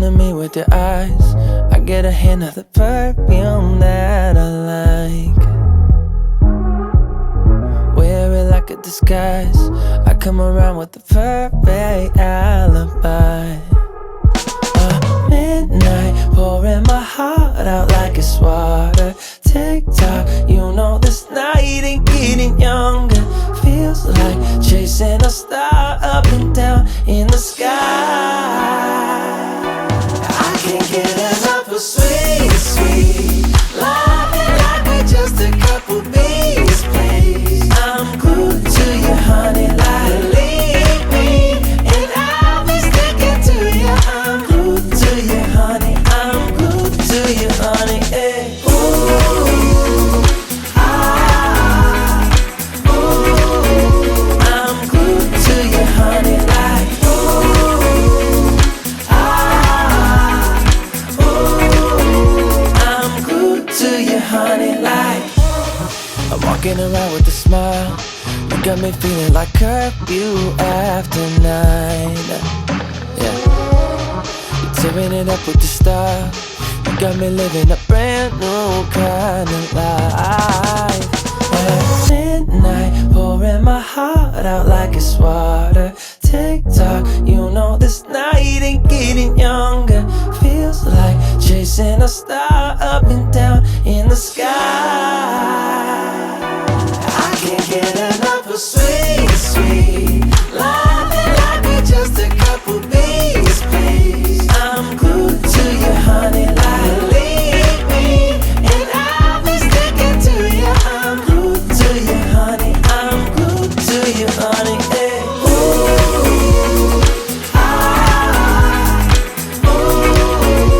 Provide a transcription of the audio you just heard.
to me with your eyes. I get a hint of the perfume that I like. Wear it like a disguise. I come around with the perfect alibi. Midnight, pouring my heart out like it's water. Tick-tock, you know this night ain't getting younger. Feels like chasing a star up and down in the sky. I can't get enough of sweet, sweet loving like we're just a couple bees, please. I'm glued to you, honey, like believe me, and I'll be sticking to you. I'm glued to you, honey, I'm glued to you, honey, hey. I'm walking around with a smile. You got me feeling like curfew after 9. Yeah, you're tearing it up with the style. You got me living a brand new kind of life. At midnight, pouring my heart out like it's water. Tick-tock, you know this night ain't getting younger. Feels like chasing a star up and down in the sky. I can't get enough of sweet, sweet loving like we're just a couple bees, please. I'm glued to you, honey, like believe me, and I'll be sticking to you. I'm glued to you, honey, I'm glued to you, honey.